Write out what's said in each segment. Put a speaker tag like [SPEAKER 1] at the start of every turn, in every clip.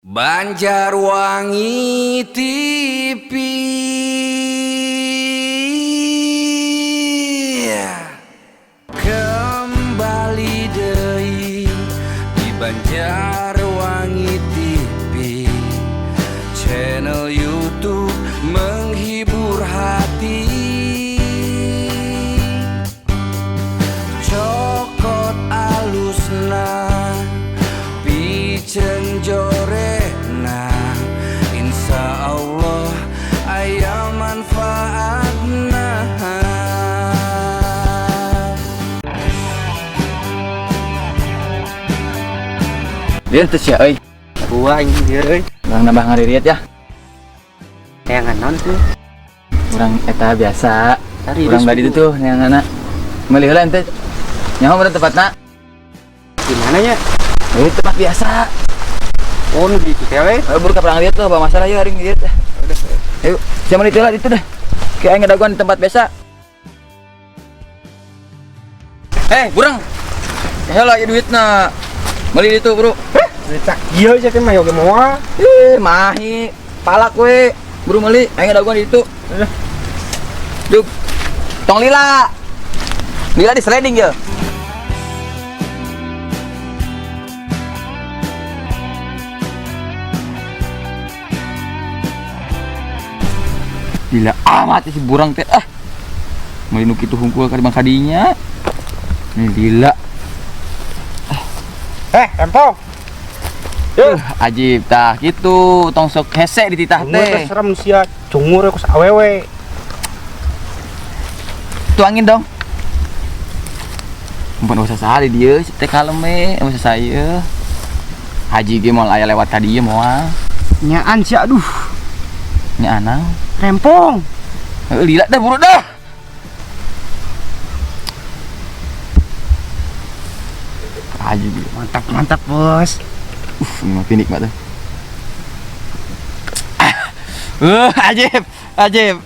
[SPEAKER 1] Banjarwangi TV. Kembali deui di Banjarwangi TV, channel YouTube menghibur hati. Cokot alusna piceun jorena, insya Allah aya manfaatna.
[SPEAKER 2] Dia tuh sia euy.
[SPEAKER 3] Gua ini dia euy.
[SPEAKER 2] Bang nambah ngaririt ya.
[SPEAKER 3] Neangan non tuh.
[SPEAKER 2] Urang eta biasa.
[SPEAKER 3] Tari
[SPEAKER 2] Urang badi tuh neanganna. Meuli heula ente. Nyaho bener tempatna?
[SPEAKER 3] Gimana ya?
[SPEAKER 2] Tempat biasa.
[SPEAKER 3] Oh, nu gitu teh we.
[SPEAKER 2] Buru ka perang liat tuh, bawa masalah yuk haring liat.
[SPEAKER 3] Udah.
[SPEAKER 2] Ayo, siapa itu lah itu dah. Kayak ngadaguan di tempat biasa. Burang. Heula ieu duitna. Meuli ditu, Bro.
[SPEAKER 3] Cak ieu sia teh mah oge moal.
[SPEAKER 2] Mahi. Palak we. Buru meuli, aing ngadaguan di ditu.
[SPEAKER 3] Udah.
[SPEAKER 2] Duk. Tong lila. Lila di sliding ya. Gila amat si burang teh meuli nu kitu hungkul ka kadinya. Ini gila.
[SPEAKER 3] Empong.
[SPEAKER 2] Ajib tah kitu tong sok hese di titah
[SPEAKER 3] Mun
[SPEAKER 2] teh.
[SPEAKER 3] serem sia cungur ku awewe.
[SPEAKER 2] Tuangin dong. Mumpun usah saha di dieu teh kalem we, usah saya. Haji ge moal aya lewat ka dieu moal.
[SPEAKER 3] Nyaan sia aduh.
[SPEAKER 2] Nya anang.
[SPEAKER 3] Rempong.
[SPEAKER 2] Lila dah buru dah. Haji ge.
[SPEAKER 3] Mantap bos.
[SPEAKER 2] Ini mah pinik mah tuh. Ajib.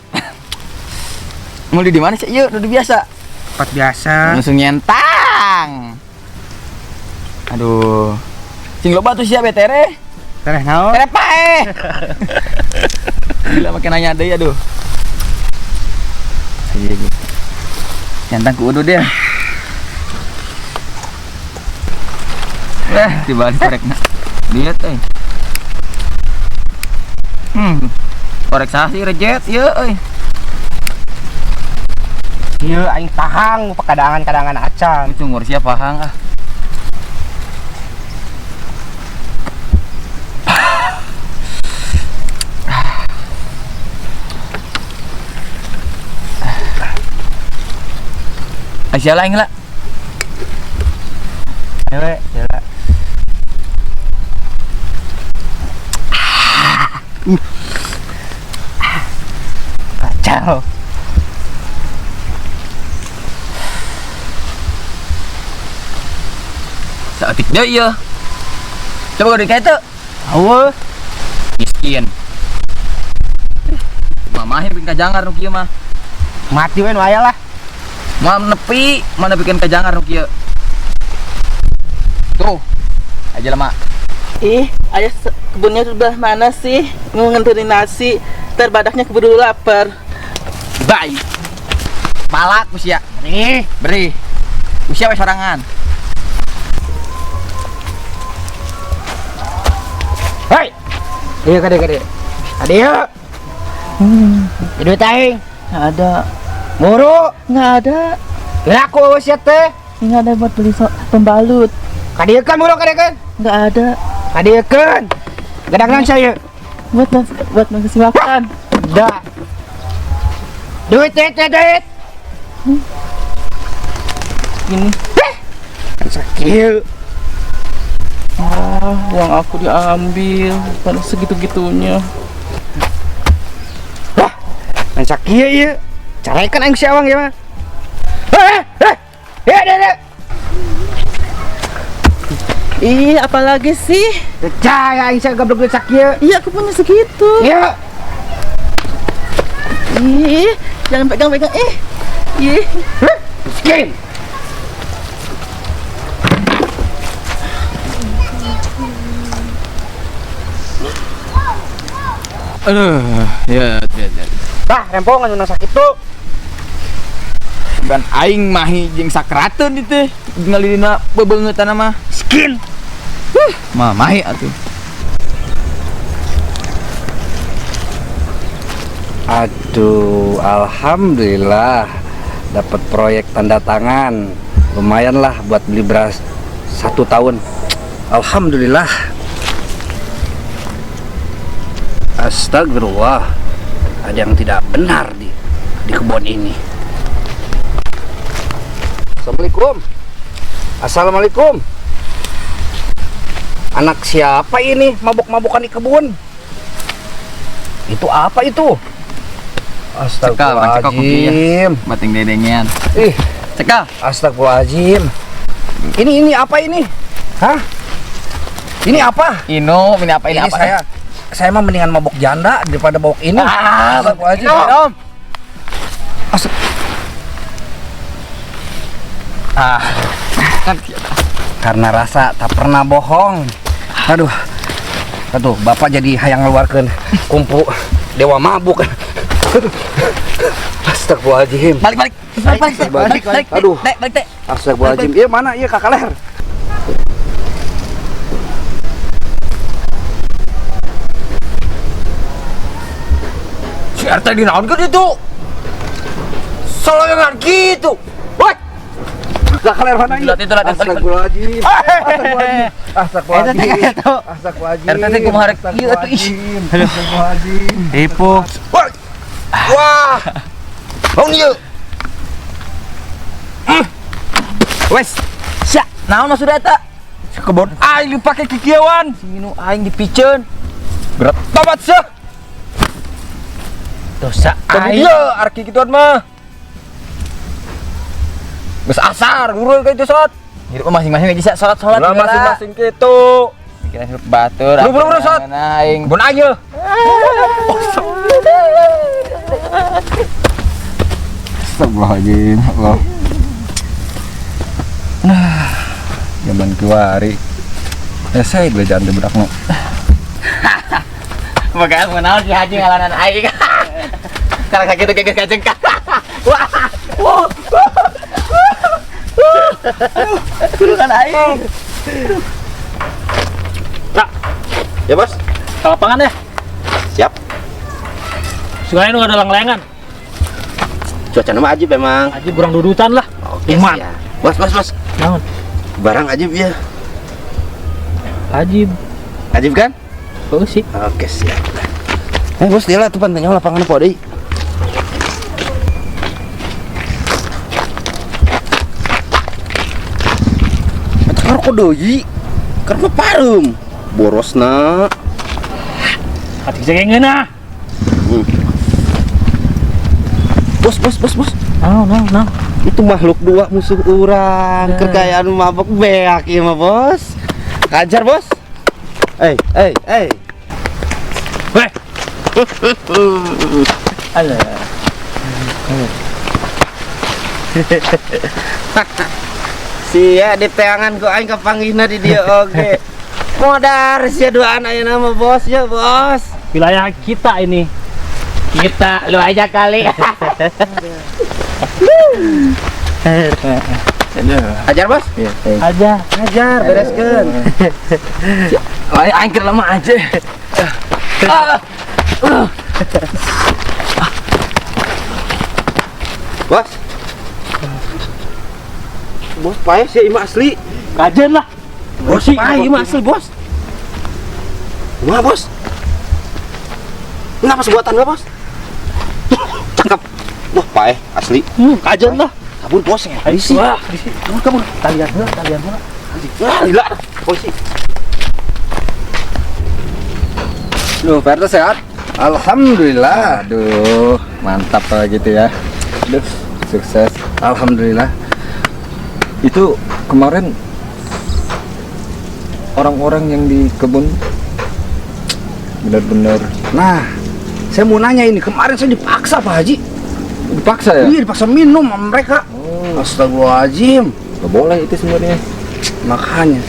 [SPEAKER 2] Mulai di mana sih? Yuk, udah biasa.
[SPEAKER 3] Tempat biasa.
[SPEAKER 2] Langsung nyentang. Aduh. Sing loba tuh sia betere.
[SPEAKER 3] Tereh naon?
[SPEAKER 2] Tere pae. Gila makin nanya deui aduh. Iya. Nyentang ku udah deh. Dibalik korekna. Lihat korek sasi rejet ieu euy.
[SPEAKER 3] Ieu aing tahang pakadangan-kadangan acan.
[SPEAKER 2] Itu ngurus siapa hang ah. Asia lain lah.
[SPEAKER 3] Ewe, jela. Kacau.
[SPEAKER 2] Saeutik deui ieu. Coba gede kayak itu.
[SPEAKER 3] Awe.
[SPEAKER 2] Miskin. Mamahin bikin kajangar nu kieu mah.
[SPEAKER 3] Mati we nu aya lah.
[SPEAKER 2] Mana bikin kajangar nu kieu. Tuh. Aja lama.
[SPEAKER 4] Ayah kebunnya sebelah mana sih? Nganterin nasi, terbadaknya keburu lapar.
[SPEAKER 2] Bye. Palak usia. Beri. Usia we sorangan.
[SPEAKER 3] Hei. Iya kade. Ade yuk. Duit aing.
[SPEAKER 4] Nggak ada,
[SPEAKER 3] Muru.
[SPEAKER 4] nggak ada,
[SPEAKER 3] Laku sia teh.
[SPEAKER 4] nggak ada buat beli pembalut.
[SPEAKER 3] Kadiekeun muru kadiekeun.
[SPEAKER 4] Nggak ada
[SPEAKER 3] Kadiekeun. Gadang saya.
[SPEAKER 4] buat ngasih makan.
[SPEAKER 3] Dah. Duit.
[SPEAKER 4] Ini
[SPEAKER 3] Sakit.
[SPEAKER 4] uang aku diambil pada segitu-gitunya.
[SPEAKER 3] Wah, sakit ya. Carekan aing si awang ya mah. Deh.
[SPEAKER 4] Apalagi sih?
[SPEAKER 3] Percaya aing si goblok sakit.
[SPEAKER 4] Iya, aku punya segitu.
[SPEAKER 3] Ya.
[SPEAKER 4] Jangan pegang-pegang.
[SPEAKER 3] Miskin.
[SPEAKER 2] Aduh, ya.
[SPEAKER 3] Tah, rempongan yang sakit tuh.
[SPEAKER 2] Dan aing mahi jeung sakrateun itu ngalina bebeungeutana mah
[SPEAKER 3] Skin.
[SPEAKER 2] mah mahi atuh.
[SPEAKER 3] Aduh, alhamdulillah dapat proyek tanda tangan. Lumayan lah buat beli beras 1 tahun. Alhamdulillah. Astagfirullah. Ada yang tidak benar di kebun ini. Assalamualaikum. Assalamualaikum. Anak siapa ini mabuk-mabukan di kebun? Itu apa itu? Astagfirullahaladzim.
[SPEAKER 2] Bating dedengian.
[SPEAKER 3] Ih,
[SPEAKER 2] Cekal.
[SPEAKER 3] astagfirullahaladzim. Ini apa ini? Hah? Ini apa?
[SPEAKER 2] Ini apa ini apa?
[SPEAKER 3] Saya mah mendingan mabuk janda daripada mabuk ini. Astagfirullahaladzim.
[SPEAKER 2] Om. Kan
[SPEAKER 3] Karena rasa tak pernah bohong. Aduh, bapak jadi hayang ngeluarkeun kumpu dewa mabuk. Astagfirullahaladzim.
[SPEAKER 2] balik.
[SPEAKER 3] Aduh.
[SPEAKER 2] Balik teh.
[SPEAKER 3] Astagfirullahaladzim. Iya mana? Iya kakak leher.
[SPEAKER 2] Si RT dinaonkeun itu? Soloyangan gitu. Wah.
[SPEAKER 3] Kakak leher mana? Iya. Astagfirullahaladzim. Astagfirullahaladzim. Astagfirullahaladzim.
[SPEAKER 2] RT teh kumaha rek ieu atuh ih.
[SPEAKER 3] Astagfirullahaladzim.
[SPEAKER 2] Tipu.
[SPEAKER 3] Wah.
[SPEAKER 2] Bong ieu. Wes. Sia, naon maksud eta? Kebon aing dipake kikieuan. Singinu aing dipiceun. Berat tobat seuh. Dosa aing. Ieu arki kituan mah. Geus asar, urang ka itu salat. Hirup masing-masing bisa salat-salat
[SPEAKER 3] Lah masing-masing kitu.
[SPEAKER 2] Pikiran hirup batur.
[SPEAKER 3] Buru-buru salat.
[SPEAKER 2] Aing.
[SPEAKER 3] Bon aja.
[SPEAKER 2] Astagfirullahaladzim, Allah. Zaman kuari. Saya gue jangan budak nu. Makanya mengenal si Haji ngalanan aing. Karena sakit itu kayak kaceng. Wah. Turunan aing.
[SPEAKER 3] Nah. Ya, Bos.
[SPEAKER 5] Ke lapangan ya?
[SPEAKER 3] Siap.
[SPEAKER 5] Sungai nu ada lang-langan.
[SPEAKER 3] Cuaca nama ajib memang.
[SPEAKER 5] Aja kurang dudutan lah.
[SPEAKER 3] Oke,
[SPEAKER 5] Iman.
[SPEAKER 3] siap. Bos.
[SPEAKER 5] Naon?
[SPEAKER 3] Barang ajib ya.
[SPEAKER 5] Ajib.
[SPEAKER 3] Ajib kan?
[SPEAKER 5] Oh sih.
[SPEAKER 3] Oke, siap. Bos, dia lah tuh pantainya lapangan apa deui? Eta kok deui? Karena parum. Borosna.
[SPEAKER 5] Hati segengeun ah.
[SPEAKER 3] Bos.
[SPEAKER 5] Naon.
[SPEAKER 3] Itu makhluk dua musuh orang. Kekayaan mabok beak ieu mah, Bos. Kajar, Bos. Weh.
[SPEAKER 5] Alah.
[SPEAKER 3] Sia di teangan ku aing kapanggihna di dieu oge. Modar sia duaan ayeuna mah, Bos ya, Bos.
[SPEAKER 5] Wilayah kita ini. Kita lu aja kali.
[SPEAKER 3] Ajar, Bos?
[SPEAKER 5] Aja.
[SPEAKER 3] Ajar, bereskeun.
[SPEAKER 2] Aing keur lama aja.
[SPEAKER 3] Bos. Bos pae sia imah asli.
[SPEAKER 5] Kajen lah.
[SPEAKER 3] Bos pae imah asli, Bos. Kumaha, Bos? Kenapa sebuatan gua, Bos? Cakep. Wah, pae asli.
[SPEAKER 5] Kajen lah.
[SPEAKER 3] Sabun, Bos ya. Polisi.
[SPEAKER 5] Wah, kabur. Talian heula.
[SPEAKER 3] Wah, gila. Polisi. Loh, Pak RT sehat? Alhamdulillah.
[SPEAKER 2] Aduh, mantap lah gitu ya. Aduh, sukses.
[SPEAKER 3] Alhamdulillah.
[SPEAKER 2] Itu kemarin orang-orang yang di kebun benar-benar
[SPEAKER 3] Nah, saya mau nanya ini, kemarin saya dipaksa Pak Haji.
[SPEAKER 2] dipaksa ya?
[SPEAKER 3] Iya, dipaksa minum sama mereka. Astagfirullahaladzim.
[SPEAKER 2] Gak boleh itu sebenarnya.
[SPEAKER 3] Makanya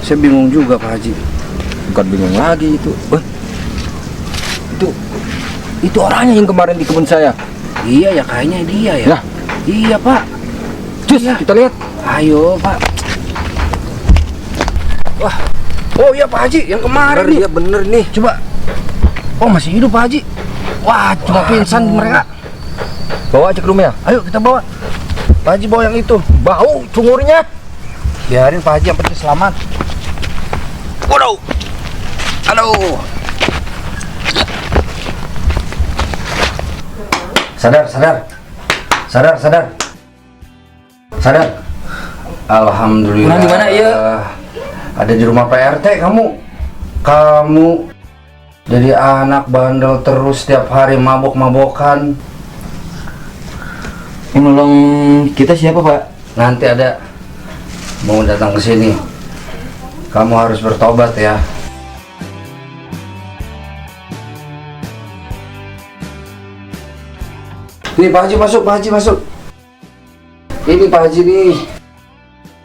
[SPEAKER 3] saya bingung juga Pak Haji.
[SPEAKER 2] Bukan bingung lagi itu. Itu orangnya yang kemarin di kebun saya.
[SPEAKER 3] Iya ya, kayaknya dia ya.
[SPEAKER 2] Ya.
[SPEAKER 3] Iya Pak.
[SPEAKER 2] Cus, kita lihat.
[SPEAKER 3] Ayo Pak. Wah. Oh iya Pak Haji, yang kemarin
[SPEAKER 2] Bener,
[SPEAKER 3] nih.
[SPEAKER 2] iya bener nih.
[SPEAKER 3] Coba. Oh masih hidup Pak Haji. Wah, cuma pingsan mereka.
[SPEAKER 2] Bawa aja ke rumah ya.
[SPEAKER 3] Ayo kita bawa. Pak Haji bawa yang itu.
[SPEAKER 2] Bau cungurnya.
[SPEAKER 3] Biarin Pak Haji, yang penting selamat. Waduh. Aduh. Sadar, sadar. Sadar, sadar. Sadar. Alhamdulillah.
[SPEAKER 2] Pulang di mana, iya?
[SPEAKER 3] Ada di rumah Pak RT kamu. Kamu jadi anak bandel terus setiap hari mabok-mabokan.
[SPEAKER 2] Yang nolong kita siapa, Pak?
[SPEAKER 3] Nanti ada mau datang ke sini. Kamu harus bertobat ya. Nih Pak Haji masuk, Pak Haji masuk. Ini Pak Haji nih.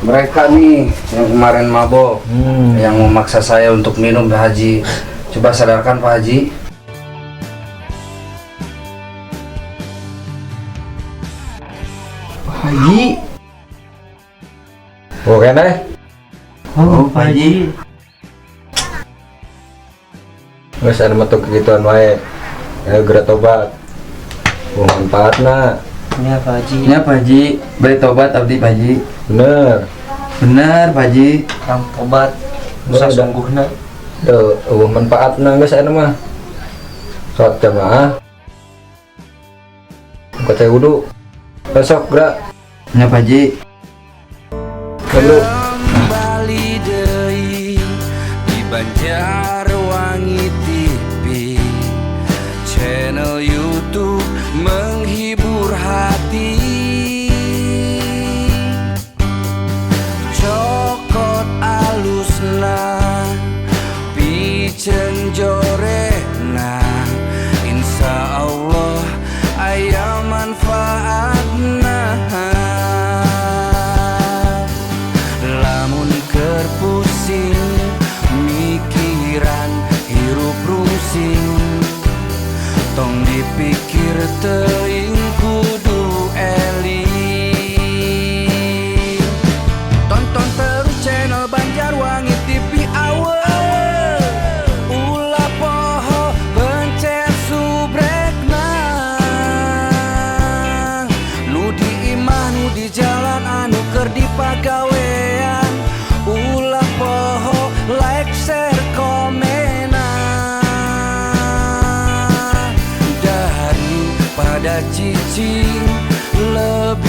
[SPEAKER 3] Mereka nih yang kemarin mabok, yang memaksa saya untuk minum Pak Haji. Coba sadarkan Pak Haji.
[SPEAKER 2] Pak Haji. Oh, kene.
[SPEAKER 5] Oh, Pak Haji.
[SPEAKER 2] Wes ada metu kegituan wae. Ayo gerak tobat. Wong manfaatna.
[SPEAKER 5] Ya, Pak Haji.
[SPEAKER 2] Ya Pak Haji, beri tobat abdi Pak Haji. Bener. Bener Pak Haji.
[SPEAKER 5] Kang tobat. Musa sungguhna.
[SPEAKER 2] Tuh, manfaatna geus aya mah. Salat jamaah. Kata wudu. Besok gerak. Ya Pak Haji. Lalu
[SPEAKER 1] Kembali deui di Banjarwangi TV, channel YouTube menghibur hati. Cokot alusna, piceun jorena, insya Allah aya manfaatna. Lamun keur pusing mikiran hirup rusing, tong dipikir teuing kudu eling. Tonton terus channel Banjarwangi TV aweul, ulah poho pencet subrekna. Nu di imah nu di jalan anu keur dipagawean, ulah poho like share komenan. Daripada cicing lebih